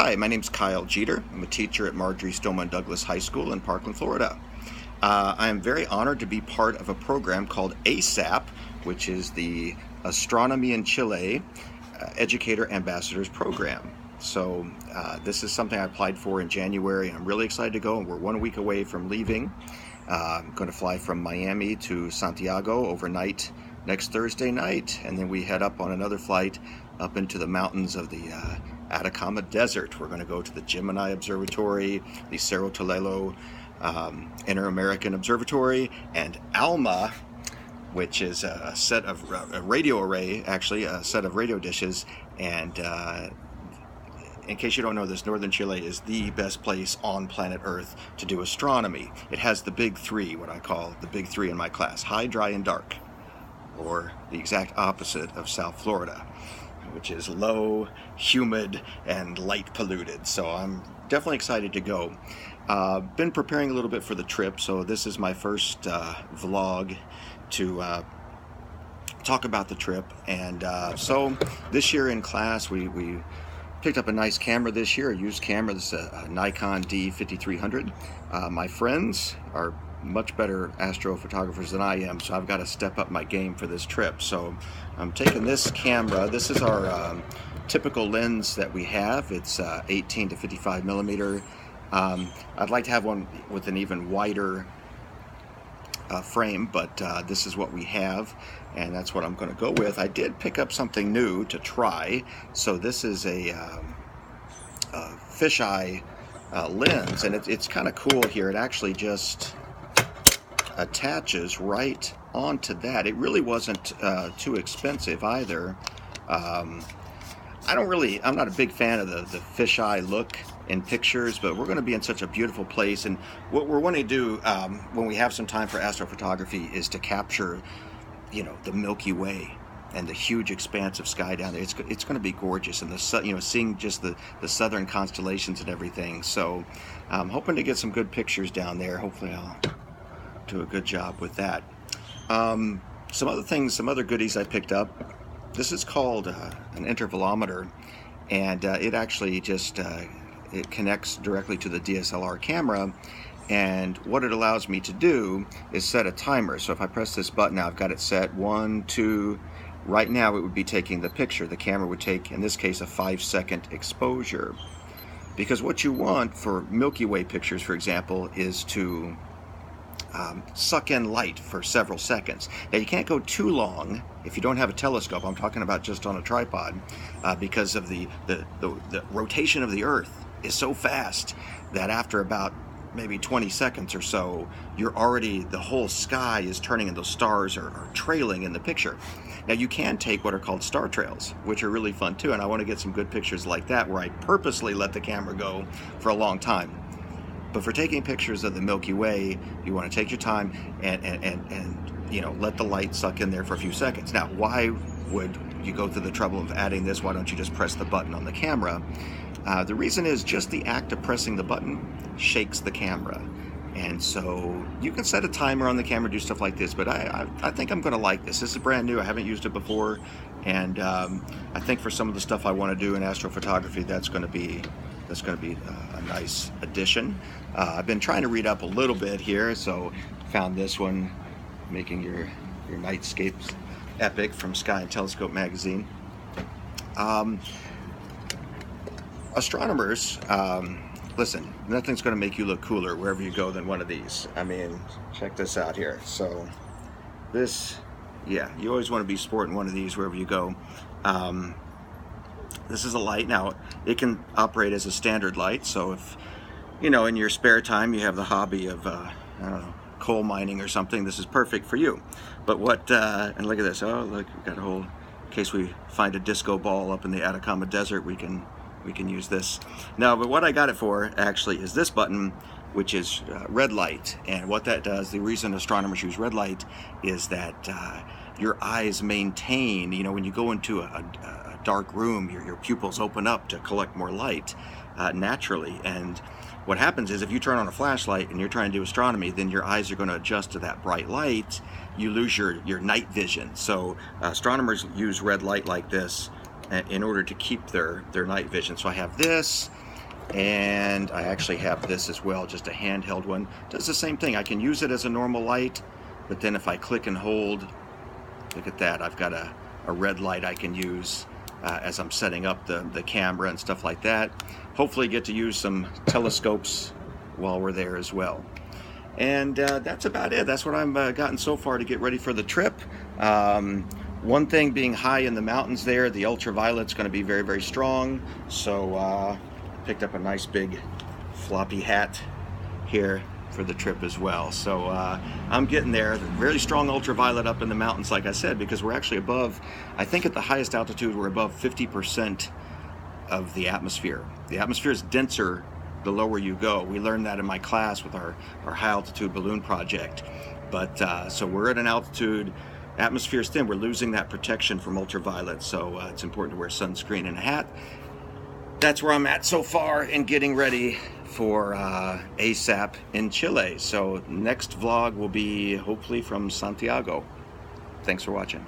Hi, my name's Kyle Jeter. I'm a teacher at Marjorie Stoneman Douglas High School in Parkland, Florida. I am very honored to be part of a program called ACEAP, which is the Astronomy in Chile Educator Ambassadors Program. So this is something I applied for in January. I'm really excited to go, and we're 1 week away from leaving. I'm going to fly from Miami to Santiago overnight next Thursday night, and then we head up on another flight up into the mountains of the Atacama Desert. We're going to go to the Gemini Observatory, the Cerro Tolelo Inter-American Observatory, and ALMA, which is a set of a radio array, actually a set of radio dishes. And in case you don't know this, northern Chile is the best place on planet Earth to do astronomy. It has the big three, what I call the big three in my class: high, dry, and dark, or the exact opposite of South Florida, which is low, humid, and light polluted. So I'm definitely excited to go. Been preparing a little bit for the trip, so this is my first vlog to talk about the trip. And so this year in class, we picked up a nice camera this year, a used camera. This is a Nikon D5300. My friends are much better astrophotographers than I am, so I've got to step up my game for this trip. So I'm taking this camera. This is our typical lens that we have. It's 18 to 55 millimeter. I'd like to have one with an even wider frame, but this is what we have, and that's what I'm going to go with. I did pick up something new to try. So this is a fisheye lens, and it's kind of cool here. It actually just attaches right onto that. It really wasn't too expensive either. I'm not a big fan of the fisheye look in pictures, but we're going to be in such a beautiful place, and what we're wanting to do when we have some time for astrophotography is to capture, the Milky Way and the huge expanse of sky down there. It's going to be gorgeous, and seeing just the southern constellations and everything. So I'm hoping to get some good pictures down there. Hopefully I'll do a good job with that. Some other goodies I picked up. This is called an intervalometer, and it actually just it connects directly to the DSLR camera, and what it allows me to do is set a timer. So if I press this button now, I've got it set 1, 2. Right now it would be taking the picture. The camera would take, in this case, a 5-second exposure, because what you want for Milky Way pictures, for example, is to suck in light for several seconds. Now you can't go too long if you don't have a telescope. I'm talking about just on a tripod, because of the rotation of the Earth is so fast that after about maybe 20 seconds or so, the whole sky is turning and those stars are trailing in the picture. Now you can take what are called star trails, which are really fun too, and I want to get some good pictures like that where I purposely let the camera go for a long time. But for taking pictures of the Milky Way, you want to take your time and let the light suck in there for a few seconds. Now, why would you go through the trouble of adding this? Why don't you just press the button on the camera? The reason is just the act of pressing the button shakes the camera. And so you can set a timer on the camera, do stuff like this, but I think I'm going to like this. This is brand new. I haven't used it before, and I think for some of the stuff I want to do in astrophotography, that's going to be a nice addition. I've been trying to read up a little bit here, so found this one, Making Your Nightscapes Epic, from Sky and Telescope magazine. Astronomers, listen, nothing's going to make you look cooler wherever you go than one of these. I mean, check this out here. So this, yeah, you always want to be sporting one of these wherever you go. This is a light. Now, it can operate as a standard light, so if, in your spare time you have the hobby of, I don't know, coal mining or something, this is perfect for you. But and look at this. Oh, look, we've got a whole, in case we find a disco ball up in the Atacama Desert, we can use this. Now, but what I got it for, actually, is this button, which is red light. And what that does, the reason astronomers use red light is that your eyes maintain, when you go into a dark room, your pupils open up to collect more light naturally. And what happens is if you turn on a flashlight and you're trying to do astronomy, then your eyes are going to adjust to that bright light. You lose your night vision. So astronomers use red light like this in order to keep their night vision. So I have this. And I actually have this as well, just a handheld one. Does the same thing. I can use it as a normal light, but then if I click and hold, look at that, I've got a red light I can use as I'm setting up the camera and stuff like that. Hopefully get to use some telescopes while we're there as well. And that's about it. That's what I've gotten so far to get ready for the trip. One thing, being high in the mountains there, the ultraviolet's going to be very, very strong. So picked up a nice big floppy hat here for the trip as well. So I'm getting there. Very strong ultraviolet up in the mountains, like I said, because we're actually above, I think at the highest altitude, we're above 50% of the atmosphere. The atmosphere is denser the lower you go. We learned that in my class with our high altitude balloon project. But so we're at an altitude, atmosphere's thin, we're losing that protection from ultraviolet, so it's important to wear sunscreen and a hat. That's where I'm at so far in getting ready for ACEAP in Chile. So next vlog will be hopefully from Santiago. Thanks for watching.